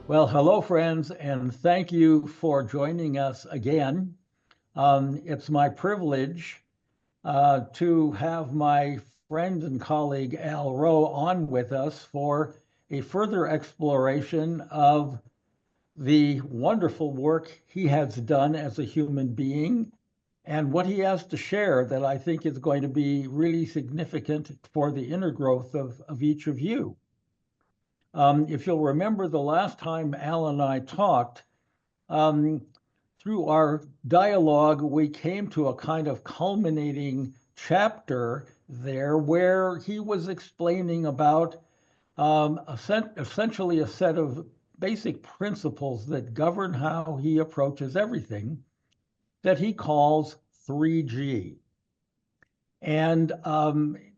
Well, hello, friends, and thank you for joining us again. It's my privilege to have my friend and colleague Al Rowe on with us for a further exploration of the wonderful work he has done as a human being and what he has to share that I think is going to be really significant for the inner growth of each of you. If you'll remember the last time Al and I talked, um, through our dialogue, we came to a kind of culminating chapter there where he was explaining about essentially a set of basic principles that govern how he approaches everything that he calls 3G. And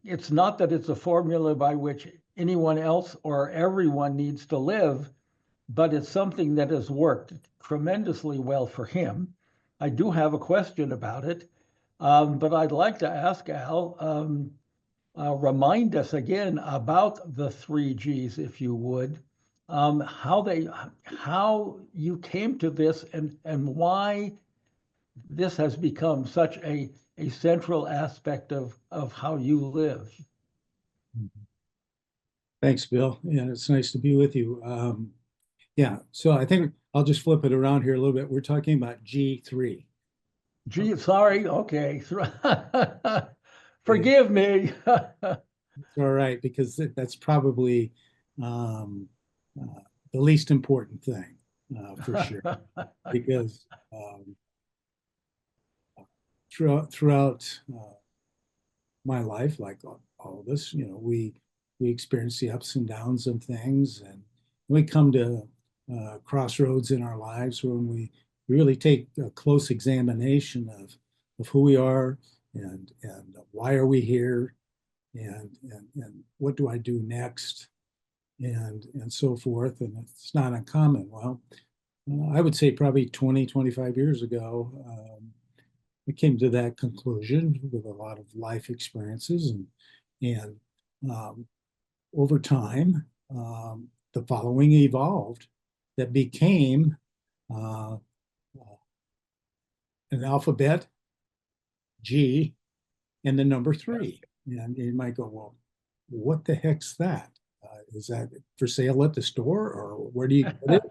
it's not that it's a formula by which anyone else or everyone needs to live, but it's something that has worked tremendously well for him. I do have a question about it, but I'd like to ask Al, remind us again about the 3Gs, if you would, how you came to this and why this has become such a central aspect of how you live. Thanks, Bill. And it's nice to be with you. Yeah, so I think I'll just flip it around here a little bit. We're talking about G3. Gee, sorry. Okay. Okay. Forgive me. It's all right, because that's probably um, the least important thing, for sure. Because throughout my life, like all of us, we experience the ups and downs of things, and we come to crossroads in our lives when we really take a close examination of who we are and why are we here and what do I do next and so forth. And it's not uncommon. Well, I would say probably 20, 25 years ago, I came to that conclusion with a lot of life experiences and over time, the following evolved that became uh, an alphabet G and the number 3. And you might go, well, what the heck's that? Is that for sale at the store, or where do you get it?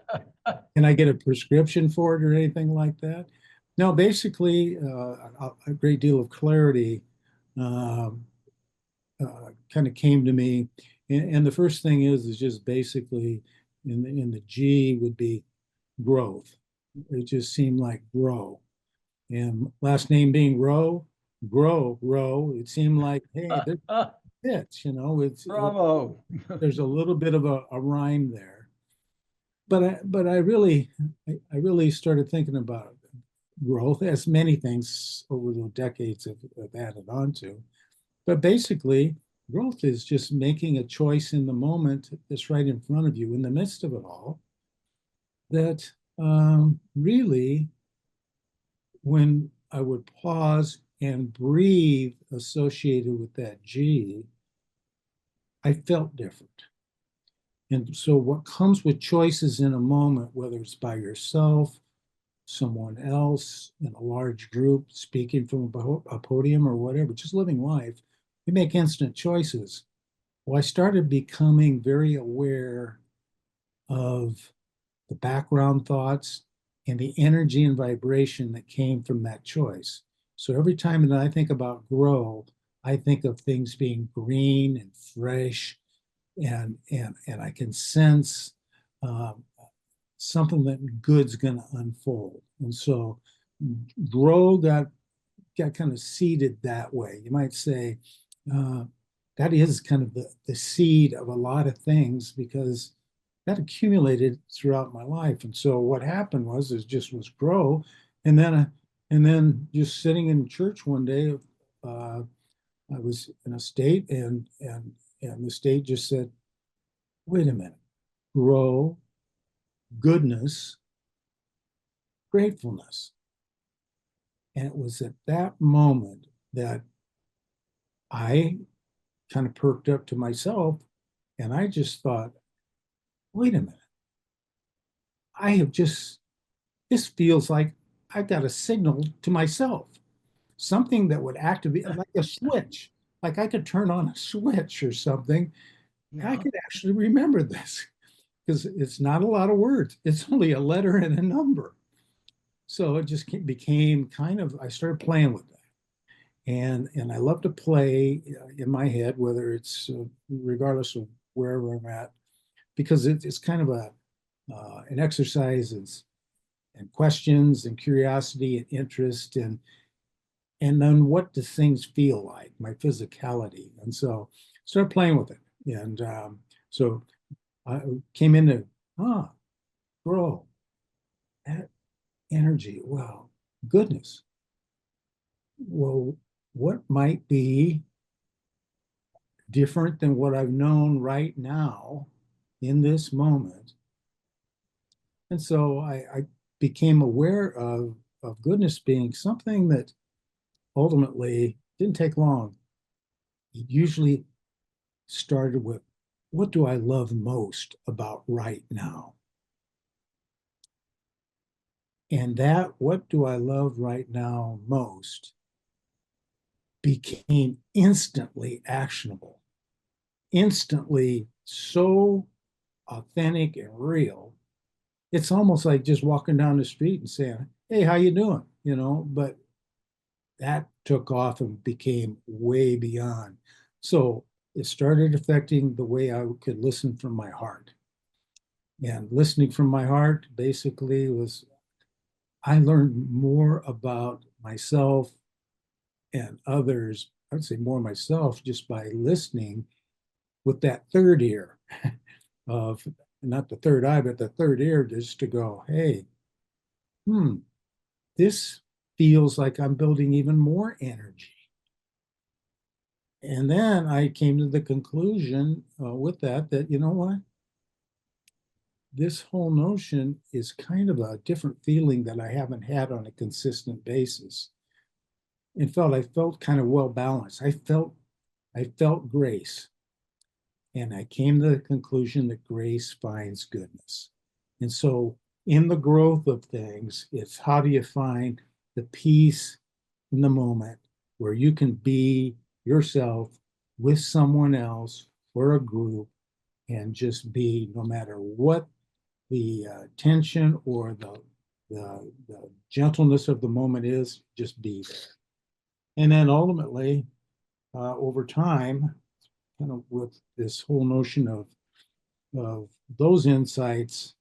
Can I get a prescription for it or anything like that? No, basically, a great deal of clarity um, kind of came to me. And the first thing is just basically in the G would be growth. It just seemed like grow. And last name being Rowe, Rowe. It seemed like, hey, this fits, Bravo. there's a little bit of a rhyme there. But I really started thinking about growth, as many things over the decades have added on to. But basically, growth is just making a choice in the moment that's right in front of you, in the midst of it all, that really, when I would pause and breathe associated with that G, I felt different. And so, what comes with choices in a moment, whether it's by yourself, someone else, in a large group, speaking from a podium or whatever, just living life, we make instant choices. Well, I started becoming very aware of the background thoughts and the energy and vibration that came from that choice. So every time that I think about grow, I think of things being green and fresh, and I can sense um, something that good's going to unfold. And so grow got kind of seeded that way. You might say uh, that is kind of the seed of a lot of things, because that accumulated throughout my life. And so what happened was grow, and then just sitting in church one day, uh, I was in a state, and the state just said, "Wait a minute, grow, goodness, gratefulness." And it was at that moment that I kind of perked up to myself, and I just thought, wait a minute, I have just, this feels like I've got a signal to myself, something that would activate like a switch, like I could turn on a switch or something. And I Yeah. could actually remember this because it's not a lot of words. It's only a letter and a number. So it just became kind of, I started playing with that. And I love to play in my head, whether it's regardless of wherever I'm at, because it's kind of a an exercise and questions and curiosity and interest and then what do things feel like, my physicality. And so started playing with it. And so I came into, ah, bro, that energy, wow, goodness. Well, what might be different than what I've known right now in this moment? And so I became aware of goodness being something that ultimately didn't take long. It usually started with, what do I love most about right now? And that, what do I love right now most, became instantly actionable, instantly so authentic and real. It's almost like just walking down the street and saying, "Hey, how you doing?" But that took off and became way beyond. So it started affecting the way I could listen from my heart. And listening from my heart basically was, I learned more about myself and others. I would say more myself just by listening with that third ear of, not the third eye, but the third ear, just to go, hey, hmm, this feels like I'm building even more energy. And then I came to the conclusion with that, you know what? This whole notion is kind of a different feeling that I haven't had on a consistent basis. I felt kind of well balanced. I felt grace. And I came to the conclusion that grace finds goodness. And so in the growth of things, it's how do you find the peace in the moment where you can be yourself with someone else or a group and just be, no matter what the tension or the gentleness of the moment is, just be there. And then ultimately, over time, kind of with this whole notion of those insights,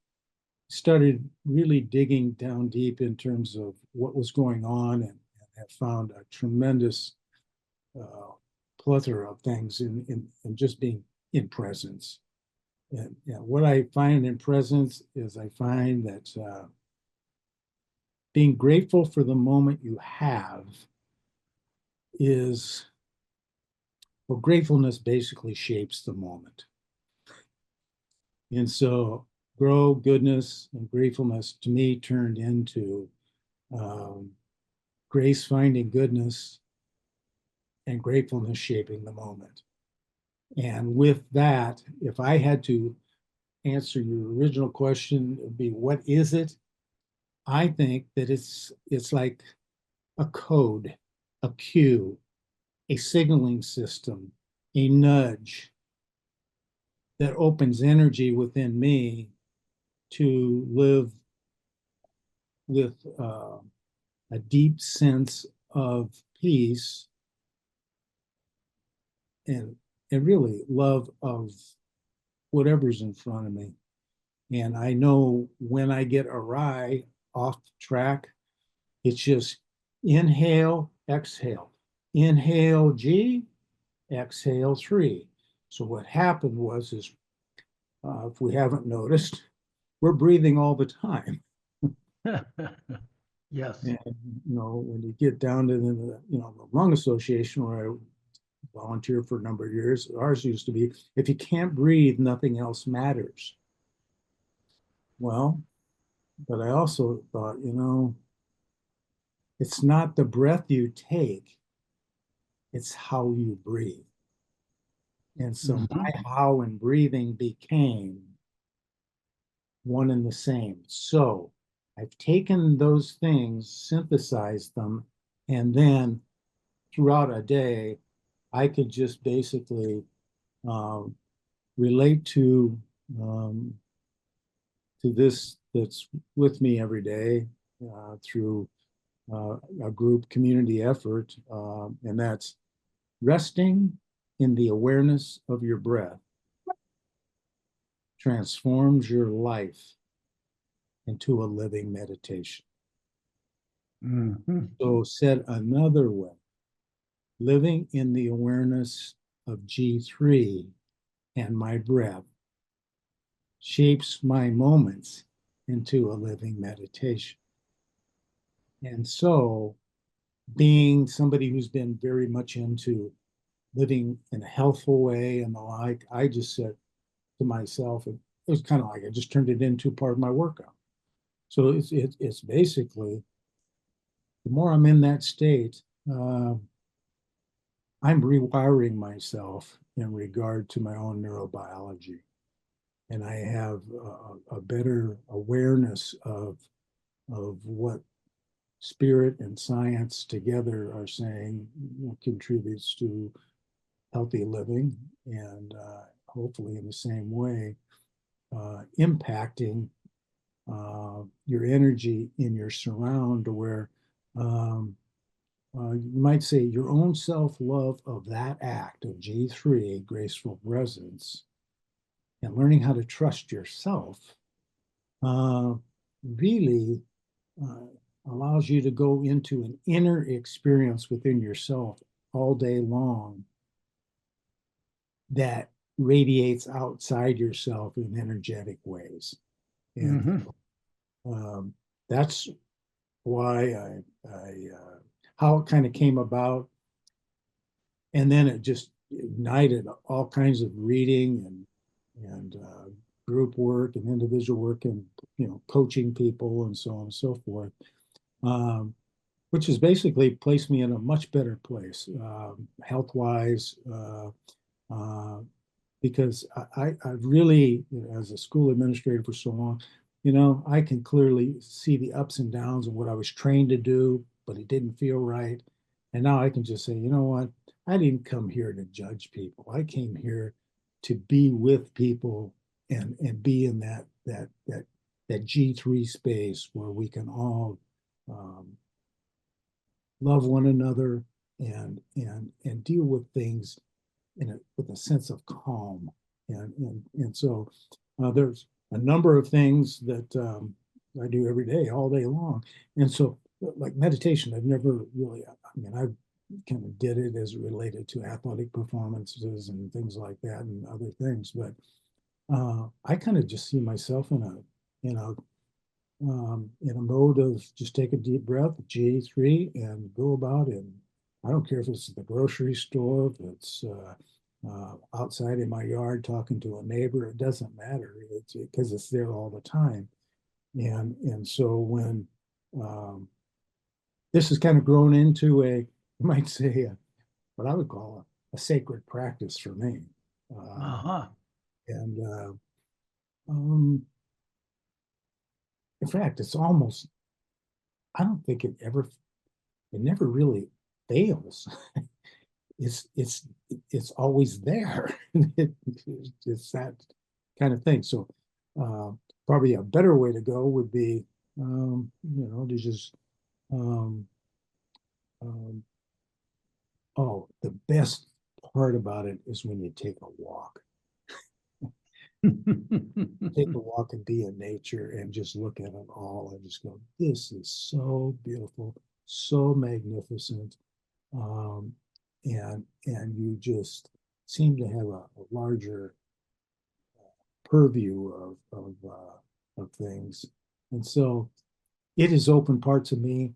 started really digging down deep in terms of what was going on and have found a tremendous uh, plethora of things in just being in presence. And what I find in presence is I find that being grateful for the moment you have is, well, gratefulness basically shapes the moment. And so, grow, goodness, and gratefulness to me turned into um, grace finding goodness and gratefulness shaping the moment. And with that, if I had to answer your original question, it would be, what is it? I think that it's like a code, a cue, a signaling system, a nudge that opens energy within me to live with a deep sense of peace and and really love of whatever's in front of me. And I know when I get awry off track, it's just inhale, exhale, inhale G, exhale 3. So what happened was is if we haven't noticed, we're breathing all the time. Yes. And when you get down to the lung association where I volunteered for a number of years, ours used to be, if you can't breathe, nothing else matters. Well, but I also thought, it's not the breath you take, it's how you breathe. And so Mhm. my how in breathing became one and the same. So I've taken those things, synthesized them, and then throughout a day, I could just basically um, relate um, to this that's with me every day through a group community effort, and that's resting in the awareness of your breath transforms your life into a living meditation. Mhm. So, said another way, living in the awareness of G3 and my breath shapes my moments into a living meditation. And so, being somebody who's been very much into living in a healthful way and the like, I just said to myself, it was kind of like I just turned it into part of my workout. So it's basically the more I'm in that state, I'm rewiring myself in regard to my own neurobiology, and I have a better awareness of what spirit and science together are saying contributes to healthy living, and hopefully in the same way impacting your energy in your surround to where um, you might say your own self-love of that act of G3, graceful presence, and learning how to trust yourself uh, really uh, allows you to go into an inner experience within yourself all day long that radiates outside yourself in energetic ways. And Mhm. um, that's why how it kind of came about. And then it just ignited all kinds of reading and group work and individual work and coaching people and so on and so forth, which has basically placed me in a much better place health wise. Because I really, as a school administrator for so long, I can clearly see the ups and downs of what I was trained to do, but it didn't feel right. And now I can just say, you know what? I didn't come here to judge people. I came here to be with people and be in that G3 space where we can all um, love one another and deal with things with a sense of calm. And so there's a number of things that I do every day, all day long. And so, like meditation, I've never really, I mean, I kind of did it as related to athletic performances and things like that and other things. But I kind of just see myself in a mode of just take a deep breath, G3, and go about it. I don't care if it's at the grocery store, if it's outside in my yard talking to a neighbor, it doesn't matter. It's because it's there all the time. And so when um, this has kind of grown into you might say, what I would call a sacred practice for me. Uh-huh. And um, in fact, it's almost, I don't think it never really fails. It's always there. It's that kind of thing. So uh, probably a better way to go would be to just um, um, oh, the best part about it is when you take a walk. Take a walk and be in nature and just look at it all and just go, this is so beautiful, so magnificent. Um, and you just seem to have a larger purview of things. And so it has opened parts of me,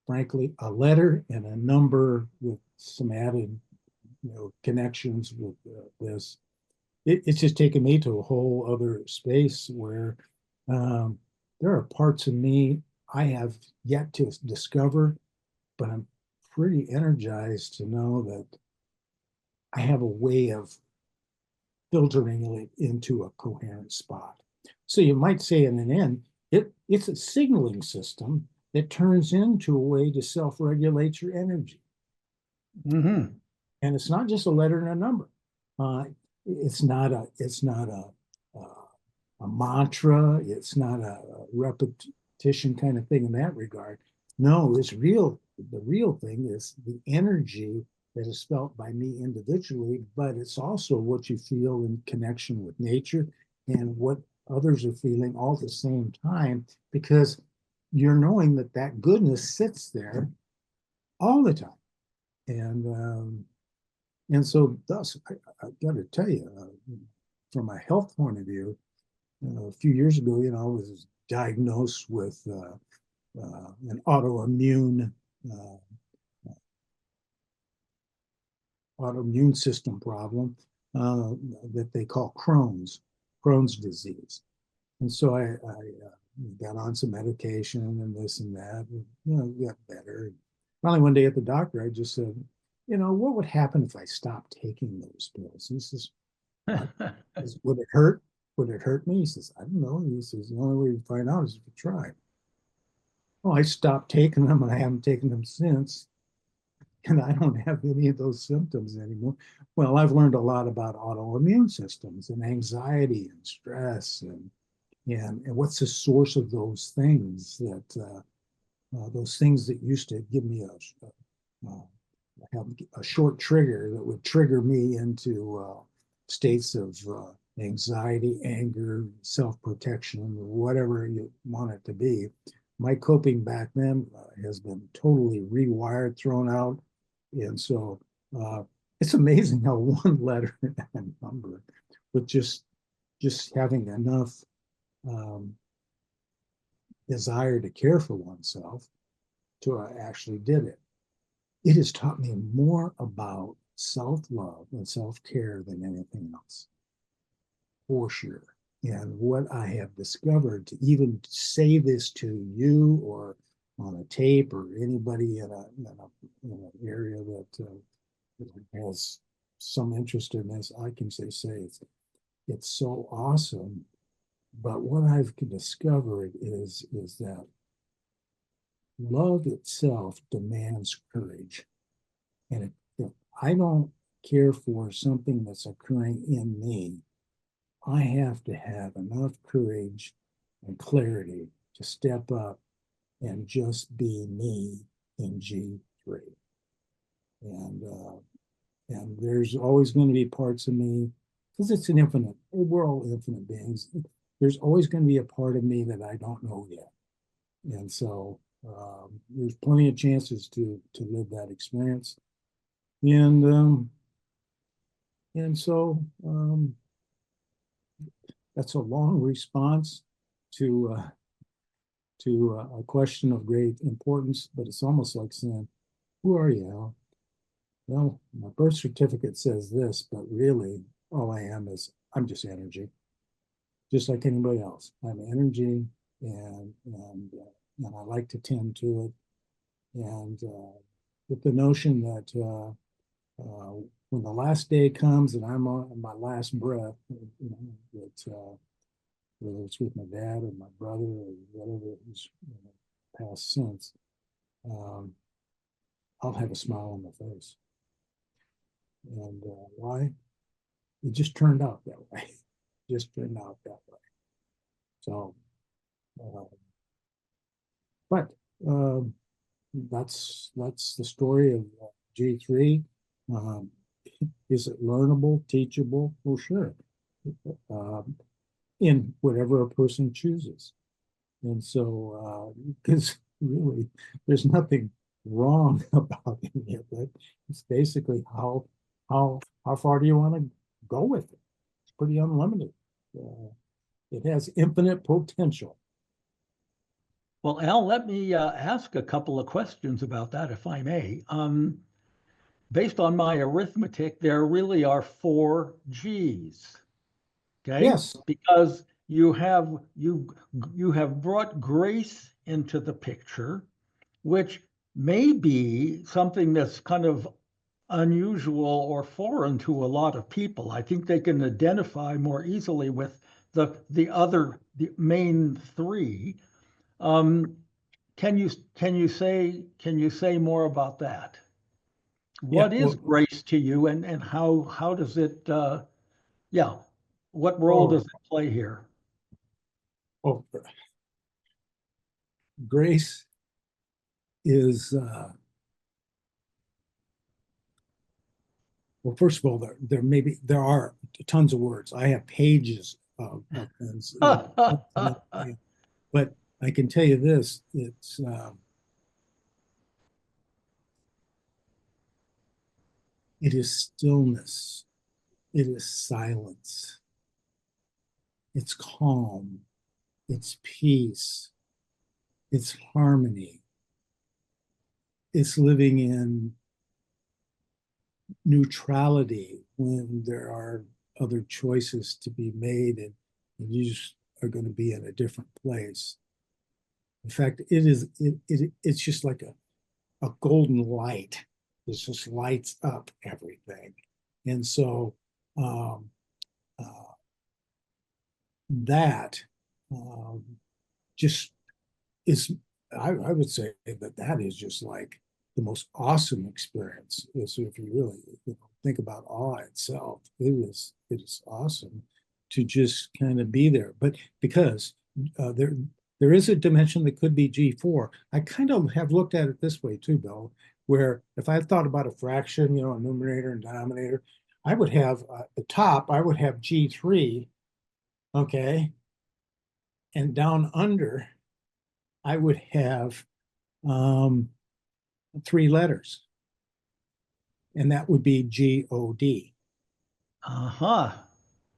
frankly, a letter and a number with some added, connections with this. It's just taken me to a whole other space where um, there are parts of me I have yet to discover, but I'm pretty energized to know that I have a way of filtering it into a coherent spot. So you might say in an end, it's a signaling system that turns into a way to self-regulate your energy. Mm-hmm. And it's not just a letter and a number. Uh, it's not a mantra. It's not a repetition kind of thing in that regard. No, it's real. The real thing is the energy that is felt by me individually, but it's also what you feel in connection with nature and what others are feeling all at the same time, because you're knowing that that goodness sits there all the time. And so thus, I've got to tell you, from a health point of view, a few years ago, I was diagnosed with an uh, autoimmune system problem that they call Crohn's disease. And so I got on some medication and this and that, and, got better. Finally, one day at the doctor, I just said, what would happen if I stopped taking those pills? He says, would it hurt? Would it hurt me? He says, I don't know. He says, the only way to find out is if you try. Well, I stopped taking them and I haven't taken them since. And I don't have any of those symptoms anymore. Well, I've learned a lot about autoimmune systems and anxiety and stress and what's the source of those things that used to give me have a short trigger that would trigger me into states of anxiety, anger, self-protection, whatever you want it to be. My coping back then has been totally rewired, thrown out. And so it's amazing how one letter and number, with just having enough desire to care for oneself, to actually did it. It has taught me more about self-love and self-care than anything else, for sure. And what I have discovered, to even say this to you or on a tape or anybody in an area that has some interest in this, I can say it's so awesome. But what I've discovered is that love itself demands courage. And if I don't care for something that's occurring in me, I have to have enough courage and clarity to step up and just be me in G3. And there's always going to be parts of me, because we're all infinite beings. There's always going to be a part of me that I don't know yet. And so there's plenty of chances to live that experience. And so that's a long response to a question of great importance, but it's almost like saying, who are you, Al? Well, my birth certificate says this, but really all I am is I'm just energy, just like anybody else. I'm energy, and I like to tend to it. And with the notion that when the last day comes and I'm on my last breath, that whether it's with my dad or my brother or whatever is past since, I'll have a smile on my face. And why? It just turned out that way. Just turned out that way. So, but that's the story of G3. Is it learnable, teachable? Well, sure. In whatever a person chooses. And so, because really, there's nothing wrong about any of it. It's basically how far do you want to go with it? It's pretty unlimited. It has infinite potential. Well, Al, let me ask a couple of questions about that, if I may. Based on my arithmetic, there really are 4 G's. Okay, Yes. because you have brought grace into the picture, which may be something that's kind of unusual or foreign to a lot of people. I think they can identify more easily with the main three. Um, can you say more about that? Yeah, What is well, grace to you, and how does it yeah, what role does oh, it play here? oh, grace is well, first of all, there are tons of words. I have pages of things, but I can tell you this: it is stillness, it is silence, it's calm, it's peace, it's harmony, it's living in neutrality when there are other choices to be made, and you just are going to be in a different place. In fact, it's just like a golden light. It just lights up everything. And so um, uh, that um, just is, I would say that is just like the most awesome experience. So if you really think about awe itself, it is awesome to just kind of be there. But because there is a dimension that could be G4. I kind of have looked at it this way too, Bill, where if I thought about a fraction, a numerator and denominator, I would have at the top, I would have G3, okay, and down under, I would have um, three letters, and that would be G-O-D. Uh-huh.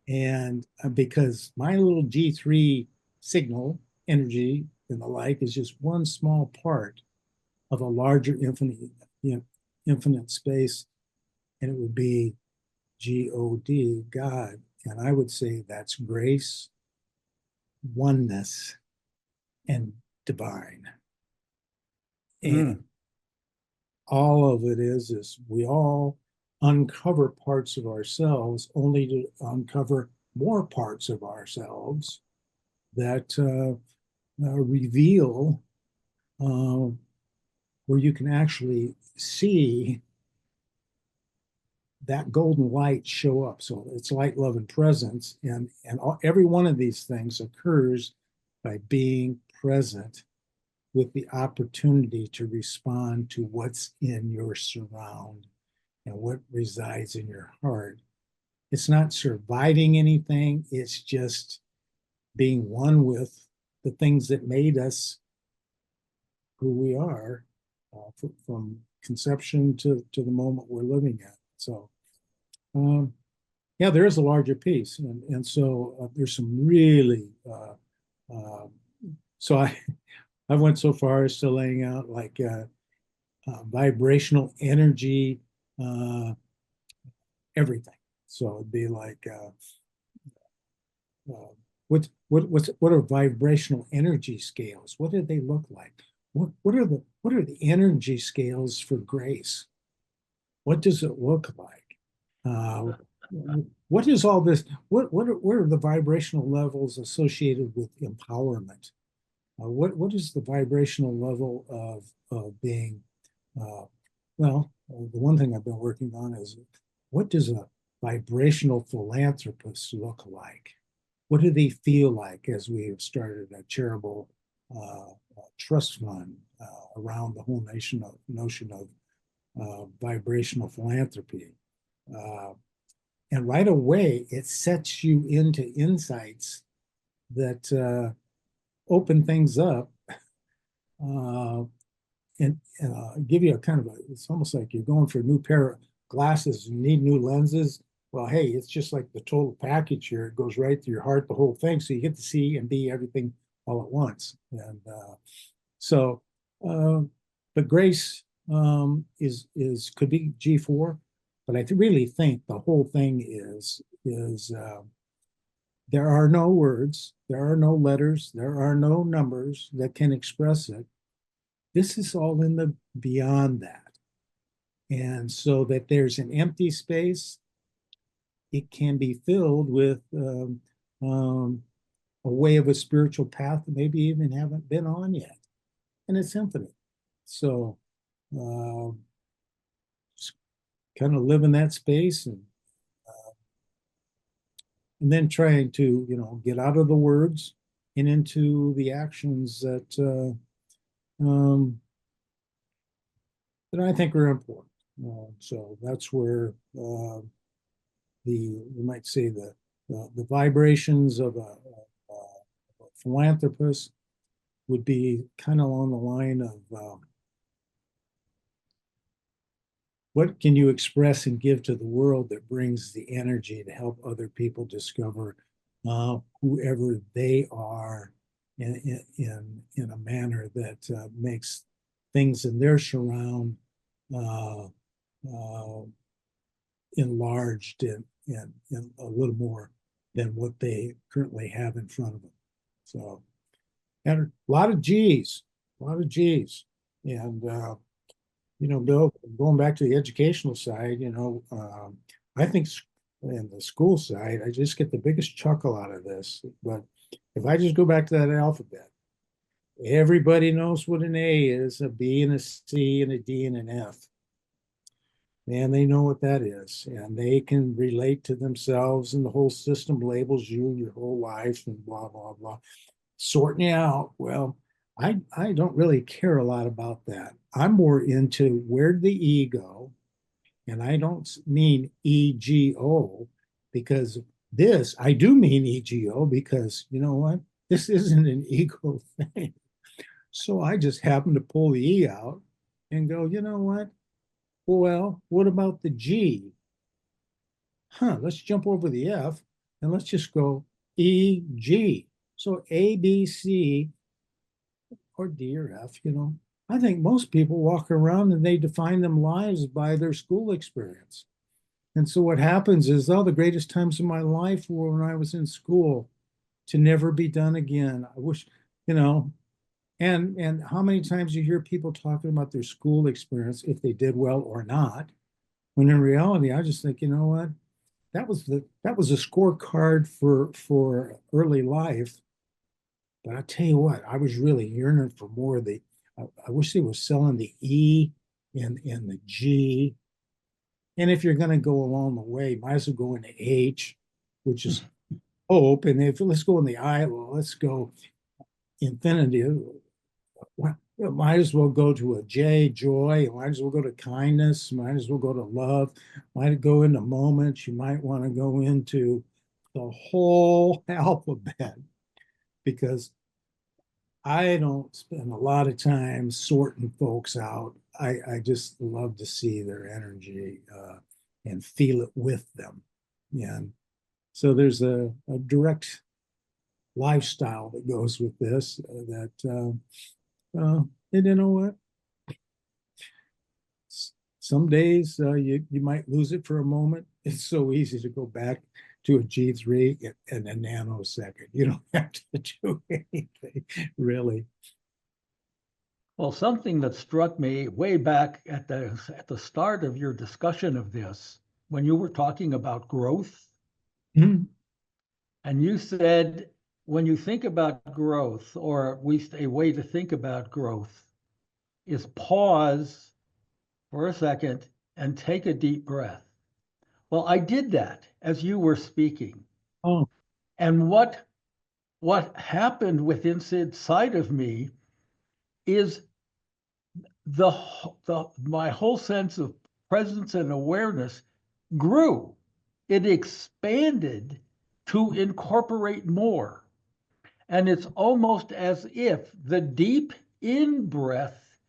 And because my little G3 signal, energy, and the like is just one small part of a larger infinite space, and it would be G-O-D, God. And I would say that's grace, oneness, and divine. And Mm. all of it is we all uncover parts of ourselves only to uncover more parts of ourselves that reveal uh, where you can actually see that golden light show up. So it's light, love, and presence, and every one of these things occurs by being present with the opportunity to respond to what's in your surround and what resides in your heart. It's not surviving anything, it's just being one with the things that made us who we are from conception to the moment we're living at. So, yeah, there is a larger piece. And so there's some really, uh, so I went so far as to laying out like vibrational energy, uh, everything. So it'd be like, what are vibrational energy scales? What do they look like? What are the energy scales for grace? What does it look like? Uh, what is all this? What are the vibrational levels associated with empowerment? What is the vibrational level of being? The one thing I've been working on is what does a vibrational philanthropist look like? What do they feel like as we have started a charitable trust fund around the whole notion of vibrational philanthropy? Uh, and right away, it sets you into insights that open things up uh, and give you a kind of it's almost like you're going for a new pair of glasses and need new lenses. Well, hey, it's just like the total package here. It goes right to your heart, the whole thing. So you get to see and be everything all at once. And so, uh, but grace could be G4, but I really think the whole thing is there are no words, there are no letters, there are no numbers that can express it. This is all in the beyond that. And so that there's an empty space, it can be filled with a way of a spiritual path that maybe even haven't been on yet. And it's infinite. So just kind of live in that space and then trying to, get out of the words and into the actions that I think are important. So that's where you might say the vibrations of a philanthropist would be kind of along the line of what can you express and give to the world that brings the energy to help other people discover whoever they are in a manner that makes things in their surround uh, uh, enlarged and a little more than what they currently have in front of them. So, and a lot of G's, a lot of G's. And, Bill, going back to the educational side, I think in the school side, I just get the biggest chuckle out of this. But if I just go back to that alphabet, everybody knows what an A is, a B and a C and a D and an F. Man, they know what that is, and they can relate to themselves, and the whole system labels you your whole life and blah, blah, blah, sorting you out. Well, I don't really care a lot about that. I'm more into where did the E go? And I don't mean EGO because I do mean EGO because you know what? This isn't an ego thing. So I just happen to pull the E out and go, you know what? Well, what about the G? Let's jump over the F and let's just go EG. So A, B, C, or D or F, I think most people walk around and they define them lives by their school experience. And so what happens is, the greatest times of my life were when I was in school, to never be done again. I wish, and how many times you hear people talking about their school experience, if they did well or not, when in reality, I just think, you know what? That was a scorecard for early life. But I tell you what, I was really yearning for more of I wish they were selling the E and the G. And if you're going to go along the way, might as well go into H, which is hope. And if let's go in the I, well, let's go infinity. Well, might as well go to a J, joy. Might as well go to kindness. Might as well go to love. Might go into moments. You might want to go into the whole alphabet because I don't spend a lot of time sorting folks out. I just love to see their energy and feel it with them. And so there's a direct lifestyle that goes with this and you know what? Some days you might lose it for a moment. It's so easy to go back to a G3 in a nanosecond. You don't have to do anything, really. Well, something that struck me way back at the start of your discussion of this, when you were talking about growth, Mhm. and you said when you think about growth, or at least a way to think about growth, is pause for a second and take a deep breath. Well, I did that as you were speaking. Oh, And what happened within inside of me is my whole sense of presence and awareness grew. It expanded to incorporate more. And it's almost as if the deep in breath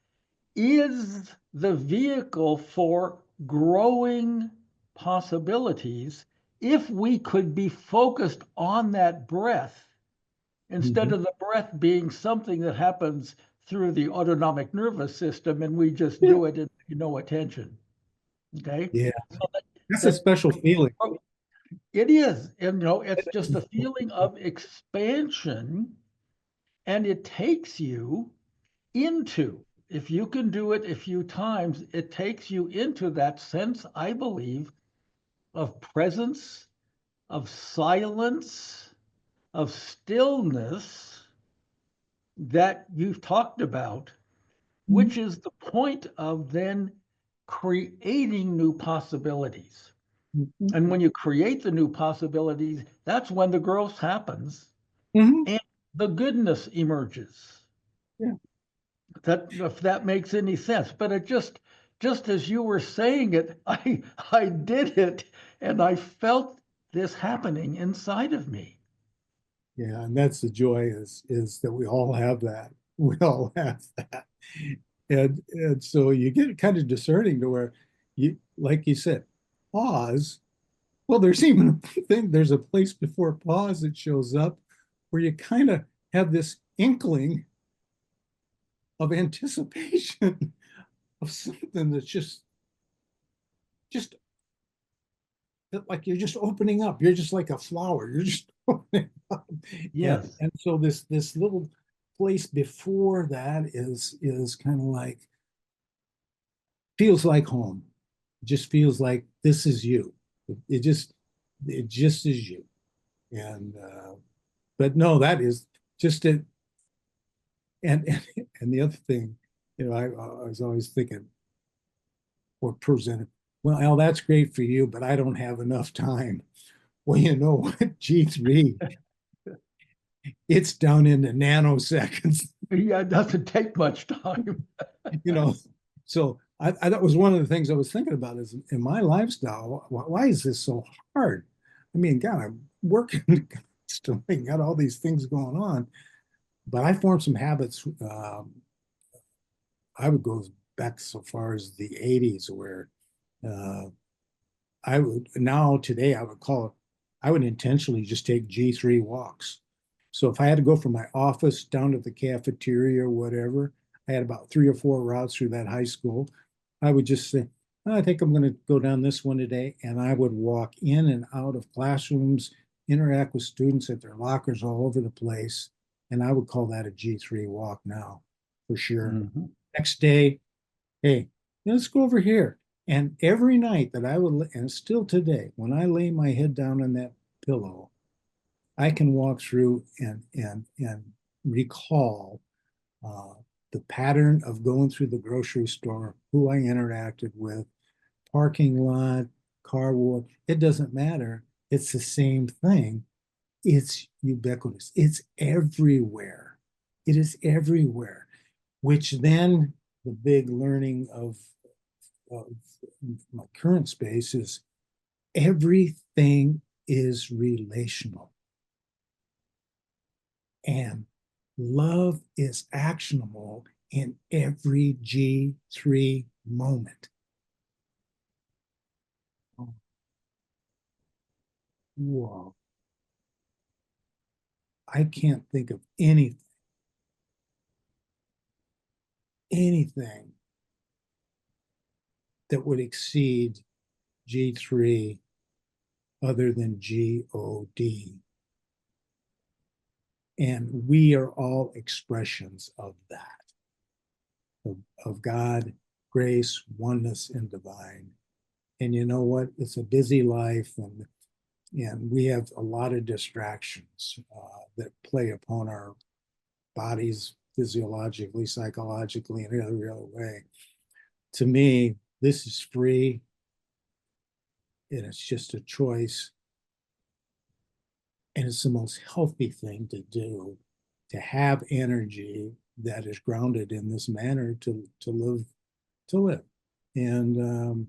is the vehicle for growing possibilities if we could be focused on that breath instead mhm. of the breath being something that happens through the autonomic nervous system and we just do it and pay no attention. Okay. Yeah, So that's a that, special feeling. it is, and it's just a feeling of expansion, and it takes you into, if you can do it a few times, it takes you into that sense, I believe, of presence, of silence, of stillness that you've talked about, which is the point of then creating new possibilities. Mhm. And when you create the new possibilities, that's when the growth happens Mhm. and the goodness emerges. Yeah. That, if that makes any sense, but it just as you were saying it, I did it, and I felt this happening inside of me. Yeah, and that's the joy is that we all have that. We all have that. And so you get kind of discerning to where you, like you said, pause. Well, there's even a thing, there's a place before pause that shows up where you kind of have this inkling of anticipation of something that's just like you're just opening up. You're just like a flower. You're just opening up. Yes. And so this little place before that is kind of like feels like home. It just feels like this is you. It just is you. And but no, that is just it. And the other thing, I was always thinking or presented, well, Al, that's great for you, but I don't have enough time. Well, you know what? G3, it's down into nanoseconds, Yeah, it doesn't take much time. you know. So that was one of the things I was thinking about is in my lifestyle, why is this so hard? I mean, God, I'm working constantly, got all these things going on, but I formed some habits. I would go back so far as the 80s where uh, I would now today I would call it, I would intentionally just take G3 walks. So if I had to go from my office down to the cafeteria or whatever, I had about 3 or 4 routes through that high school. I would just say, I think I'm going to go down this one today. And I would walk in and out of classrooms, interact with students at their lockers all over the place. And I would call that a G3 walk now, for sure. Mhm. Next day, hey, let's go over here. And every night that I would, and still today, when I lay my head down on that pillow, I can walk through and recall uh, the pattern of going through the grocery store, who I interacted with, parking lot, car wash. It doesn't matter. It's the same thing. It's ubiquitous. It's everywhere. It is everywhere. Which then the big learning of my current space is everything is relational. And love is actionable in every G3 moment. Whoa. I can't think of anything that would exceed G3 other than God. And we are all expressions of that, of God, grace, oneness, and divine. And you know what? It's a busy life, and we have a lot of distractions that play upon our bodies physiologically, psychologically, and every other way. To me, this is free, and it's just a choice, and it's the most healthy thing to do to have energy that is grounded in this manner to live, and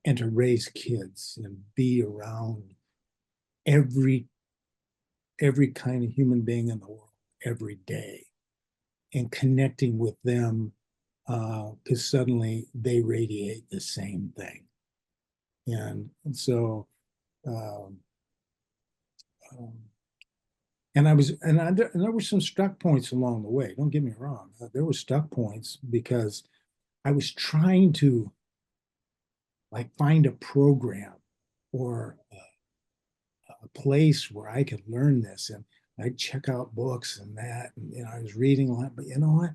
and to raise kids and be around every every kind of human being in the world every day and connecting with them because suddenly they radiate the same thing. And so, um, um, and there were some stuck points along the way. Don't get me wrong. There were stuck points because I was trying to like find a program or a place where I could learn this. And I'd check out books and that, and I was reading a lot, but you know what?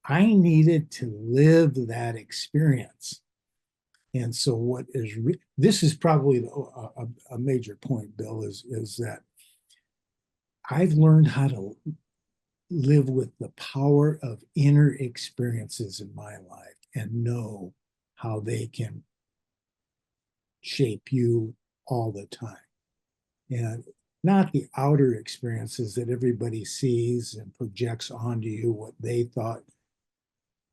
I needed to live that experience. And so this is probably a major point, Bill, is that I've learned how to live with the power of inner experiences in my life and know how they can shape you all the time. And not the outer experiences that everybody sees and projects onto you what they thought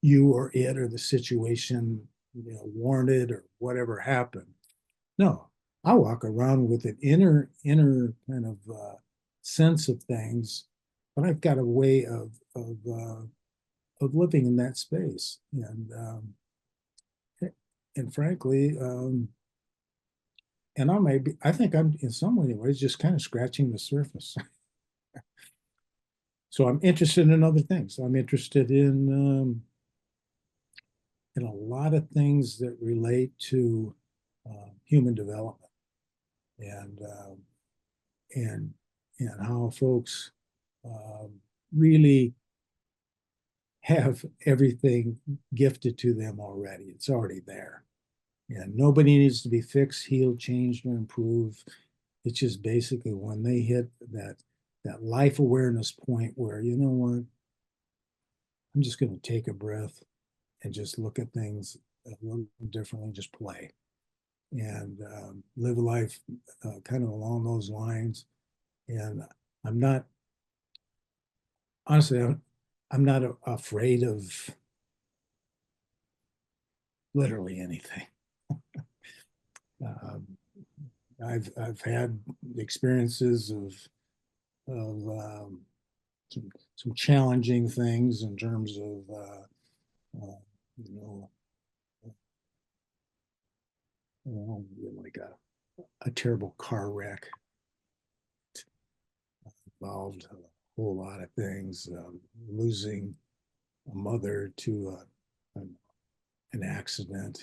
you or it or the situation, warranted or whatever happened. No, I walk around with an inner kind of sense of things, but I've got a way of living in that space, and frankly, and I think I'm in some ways just kind of scratching the surface. So I'm interested in other things. I'm interested in a lot of things that relate to human development and and and how folks really have everything gifted to them already. It's already there. And nobody needs to be fixed, healed, changed, or improved. It's just basically when they hit that life awareness point where, you know what, I'm just going to take a breath and just look at things a little differently, just play and live a life kind of along those lines. And I'm not, honestly, I'm not afraid of literally anything. Um, I've had experiences of some challenging things in terms of you know like a terrible car wreck involved a whole lot of things, losing a mother to an accident,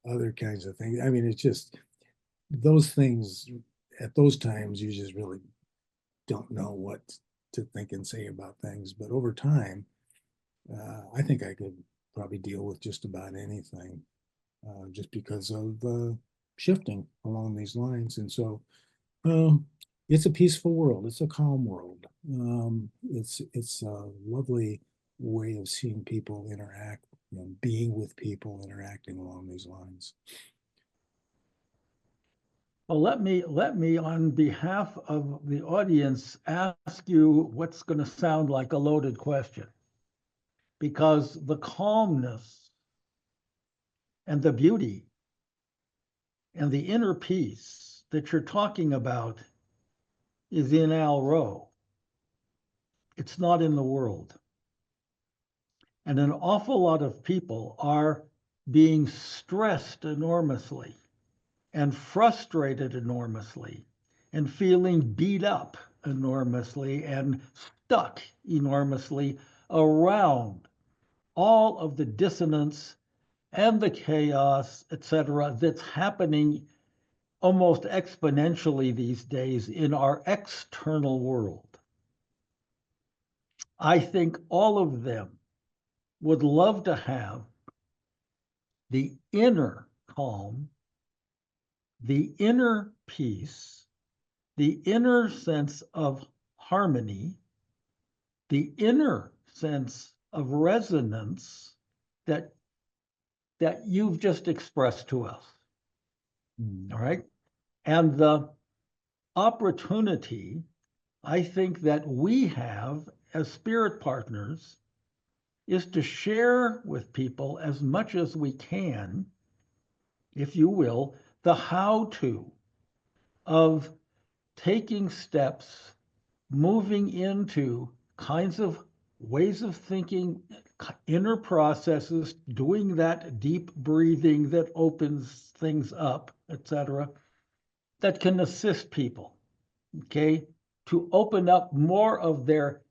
other kinds of things. I mean, it's just those things at those times you just really don't know what to think and say about things. But over time, I think I could probably deal with just about anything, just because of shifting along these lines. And so it's a peaceful world. It's a calm world. It's a lovely way of seeing people interact, being with people, interacting along these lines. Well, let me, on behalf of the audience, ask you what's going to sound like a loaded question, because the calmness and the beauty and the inner peace that you're talking about is in Al Rowe. It's not in the world. And an awful lot of people are being stressed enormously and frustrated enormously and feeling beat up enormously and stuck enormously around all of the dissonance and the chaos, etc., that's happening almost exponentially these days in our external world. I think all of them would love to have the inner calm, the inner peace, the inner sense of harmony, the inner sense of resonance that you've just expressed to us. All right. And the opportunity, I think, that we have as spirit partners is to share with people as much as we can, if you will, the how to of taking steps, moving into kinds of ways of thinking, inner processes, doing that deep breathing that opens things up, etc., that can assist people, okay, to open up more of their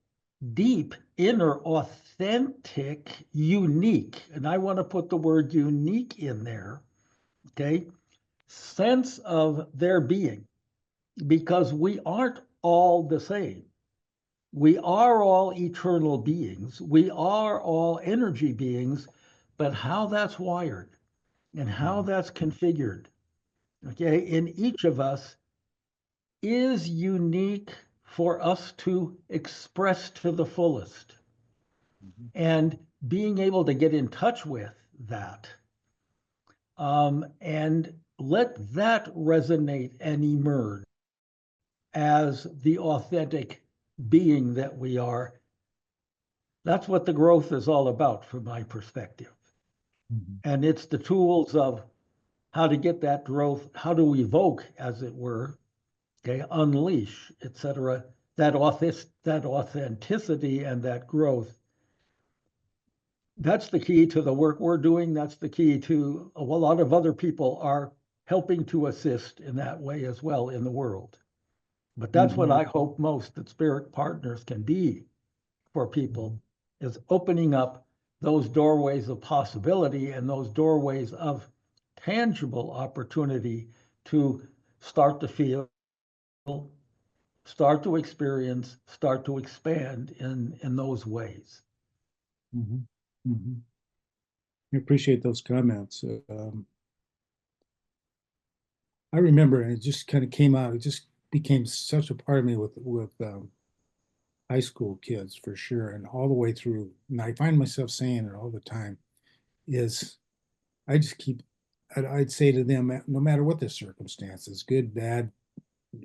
deep, inner, authentic, unique, and I want to put the word unique in there, okay, sense of their being, because we aren't all the same. We are all eternal beings. We are all energy beings, but how that's wired and how that's configured, okay, in each of us is unique for us to express to the fullest. And being able to get in touch with that and let that resonate and emerge as the authentic being that we are. That's what the growth is all about from my perspective. And it's the tools of how to get that growth, how to evoke, as it were, okay, unleash, etc., that authenticity and that growth. That's the key to the work we're doing. That's the key to a lot of other people are helping to assist in that way as well in the world. But that's what I hope most that spirit partners can be for people, is opening up those doorways of possibility and those doorways of tangible opportunity to start to feel, start to experience, start to expand in those ways. I appreciate those comments. I remember, and it just kind of came out. It just became such a part of me with high school kids for sure, and all the way through. And I find myself saying it all the time. Is I just keep. I'd say to them, no matter what the circumstances, good, bad,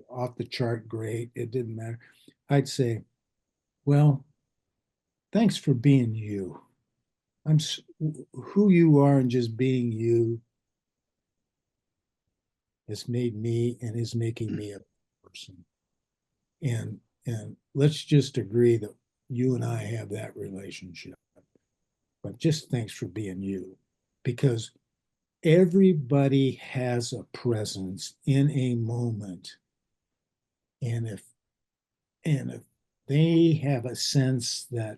off the chart, great, it didn't matter. I'd say, well, thanks for being you. Who you are and just being you has made me and is making me a person. And let's just agree that you and I have that relationship. But just thanks for being you, because everybody has a presence in a moment. And if they have a sense that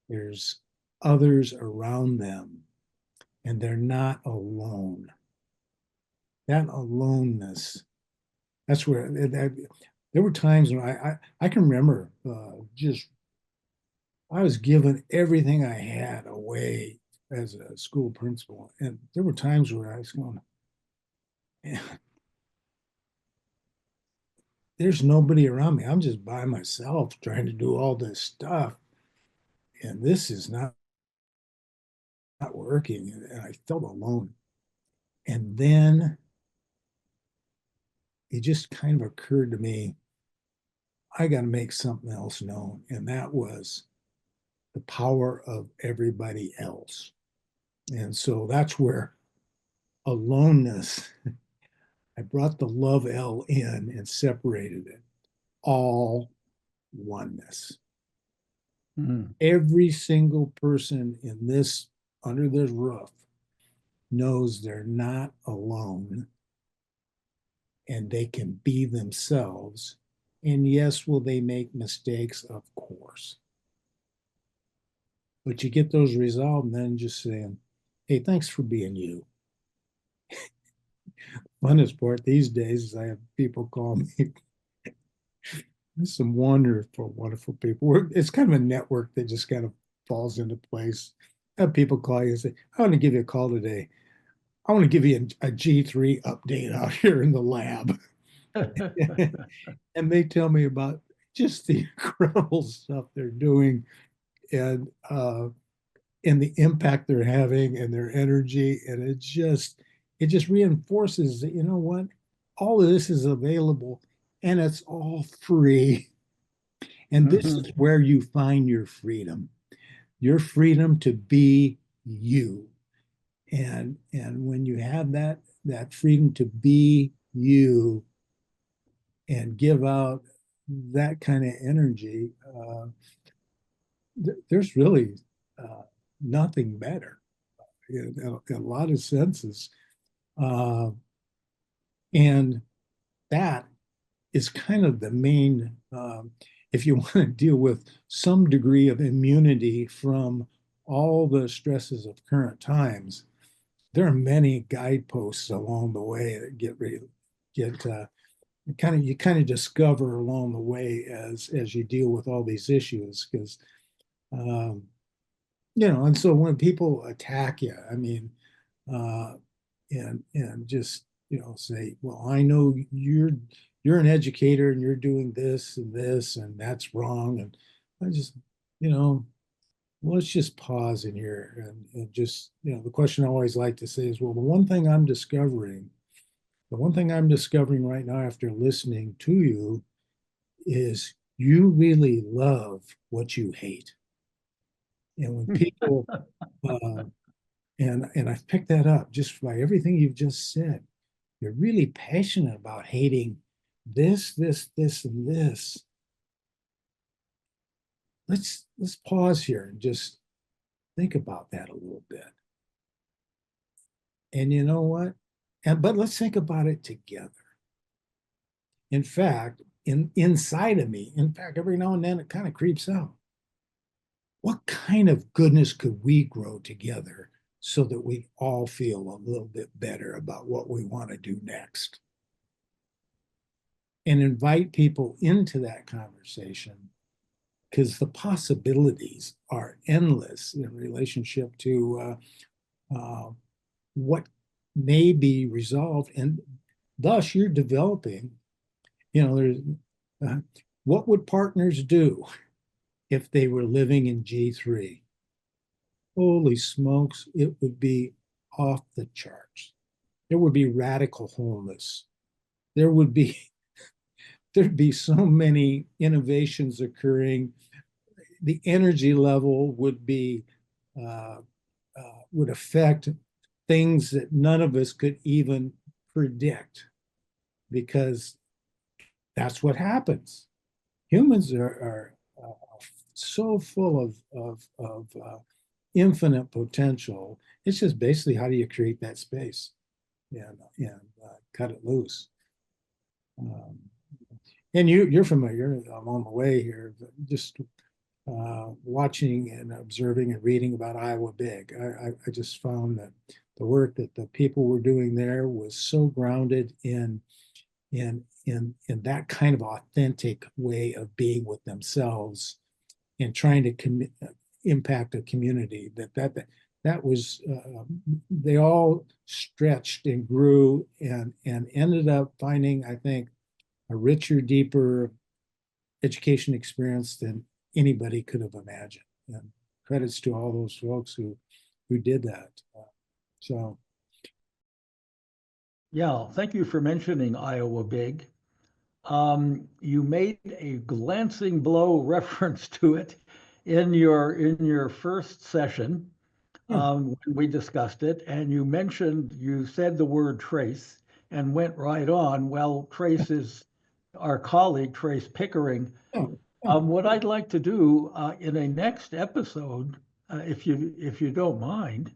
there's others around them and they're not alone, that aloneness, that's where there were times when I can remember just I was giving everything I had away as a school principal, and there were times where I was going, there's nobody around me. I'm just by myself trying to do all this stuff, and this is not working, and I felt alone. And then it just kind of occurred to me, I got to make something else known, and that was the power of everybody else. And so that's where aloneness, I brought the love L in and separated it. All oneness. Every single person in this, under this roof, knows they're not alone and they can be themselves. And yes, will they make mistakes? Of course. But you get those resolved and then just saying, hey, thanks for being you. Funnest part these days is I have people call me. There's some wonderful, wonderful people. It's kind of a network that just kind of falls into place. I have people call you and say, I want to give you a call today. I want to give you a G3 update out here in the lab. And they tell me about just the incredible stuff they're doing and the impact they're having and their energy. And it just reinforces that, you know what? All of this is available and it's all free. And this is where you find your freedom to be you. And when you have that freedom to be you and give out that kind of energy, there's really nothing better in a lot of senses. And that is kind of the main, if you want to deal with some degree of immunity from all the stresses of current times, there are many guideposts along the way that you kind of discover along the way as you deal with all these issues, because and so when people attack you, I mean, and just say, well, I know you're you're an educator and you're doing this and that's wrong. And I just, you know, let's just pause in here and just, you know, the question I always like to say is, well, the one thing I'm discovering right now after listening to you is you really love what you hate. And when people, uh, and I've picked that up just by everything you've just said, you're really passionate about hating this, and this. Let's pause here and just think about that a little bit. And you know what? But let's think about it together. In fact, inside of me, in fact, every now and then it kind of creeps out. What kind of goodness could we grow together so that we all feel a little bit better about what we want to do next? And invite people into that conversation, because the possibilities are endless in relationship to what may be resolved. And thus you're developing, you know, there's what would partners do if they were living in G3? Holy smokes, it would be off the charts. There would be radical wholeness. There'd be so many innovations occurring. The energy level would be would affect things that none of us could even predict, because that's what happens. Humans are so full of infinite potential. It's just basically how do you create that space and cut it loose. And you're familiar. I'm on the way here, just watching and observing and reading about Iowa Big. I just found that the work that the people were doing there was so grounded in that kind of authentic way of being with themselves and trying to impact a community. That was they all stretched and grew and ended up finding, I think, a richer, deeper education experience than anybody could have imagined. And credits to all those folks who did that. So, Yeah, thank you for mentioning Iowa Big. You made a glancing blow reference to it in your first session yeah. when we discussed it, and you said the word trace and went right on. Well, Trace is our colleague, Trace Pickering. Yeah, yeah. What I'd like to do in a next episode, if you don't mind,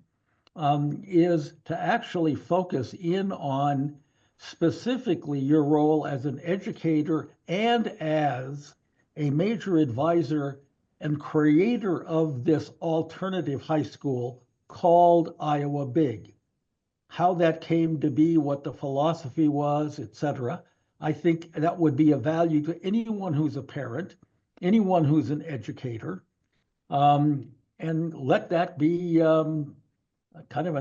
is to actually focus in on specifically your role as an educator and as a major advisor and creator of this alternative high school called Iowa Big. How that came to be, what the philosophy was, etc. I think that would be of value to anyone who's a parent, anyone who's an educator, and let that be kind of a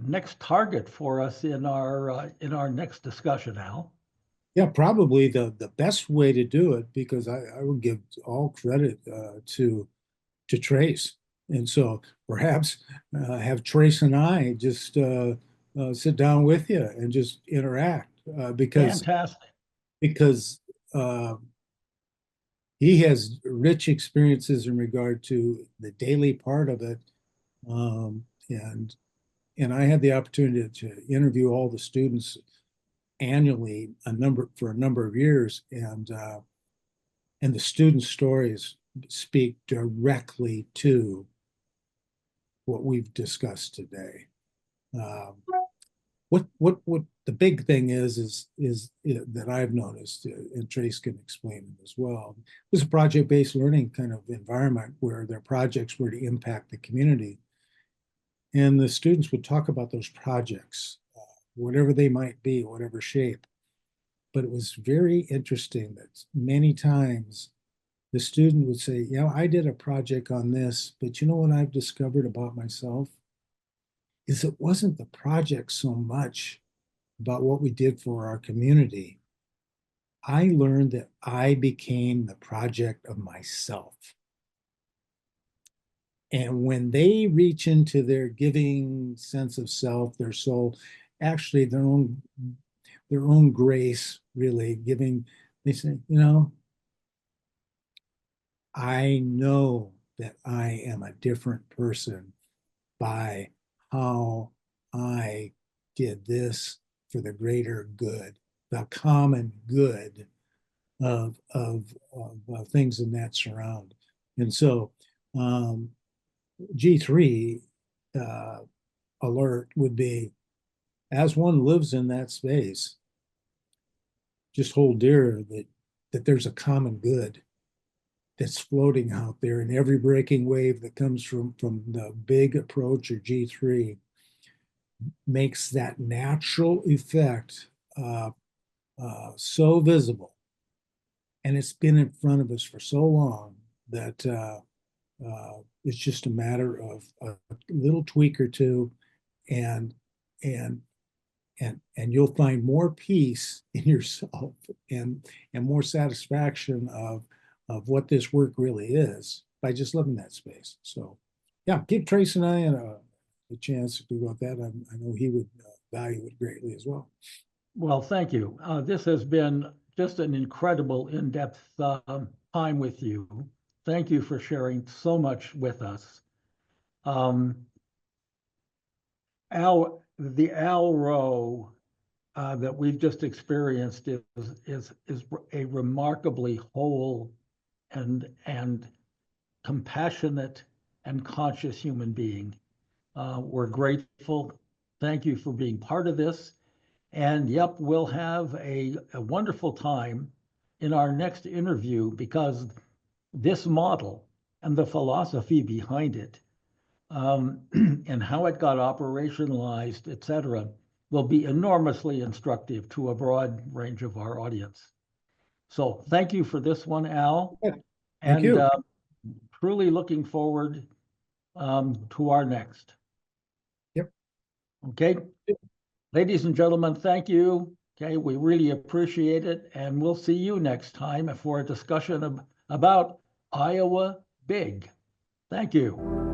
next target for us in our next discussion, Al. Yeah, probably the best way to do it, because I would give all credit to Trace. And so perhaps have Trace and I just sit down with you and just interact, Fantastic. because uh, he has rich experiences in regard to the daily part of it, um, and I had the opportunity to interview all the students annually for a number of years, and the student stories speak directly to what we've discussed today. Um, what the big thing is that I've noticed, and Trace can explain it as well. It was a project-based learning kind of environment where their projects were to impact the community, and the students would talk about those projects, whatever they might be, whatever shape. But it was very interesting that many times the student would say, you know, I did a project on this, but you know what I've discovered about myself is it wasn't the project so much about what we did for our community. I learned that I became the project of myself. And when they reach into their giving sense of self, their soul, actually their own grace, really giving, they say, you know, I know that I am a different person by how I did this for the greater good, the common good of things in that surround. And so G3 uh, alert would be, as one lives in that space, just hold dear that there's a common good that's floating out there, and every breaking wave that comes from the big approach or G3 makes that natural effect so visible, and it's been in front of us for so long that it's just a matter of a little tweak or two, and and and you'll find more peace in yourself and more satisfaction of what this work really is by just living that space. So, yeah, give Trace and I a chance to do about that. I know he would value it greatly as well. Well, thank you. This has been just an incredible in-depth time with you. Thank you for sharing so much with us. The Al Rowe that we've just experienced is a remarkably whole and compassionate and conscious human being. We're grateful. Thank you for being part of this. And yep, we'll have a wonderful time in our next interview, because this model and the philosophy behind it and how it got operationalized, et cetera, will be enormously instructive to a broad range of our audience. So thank you for this one, Al. Yeah, thank And you. truly looking forward to our next. Yep. Okay. Ladies and gentlemen, thank you. Okay, we really appreciate it. And we'll see you next time for a discussion about Iowa Big. Thank you.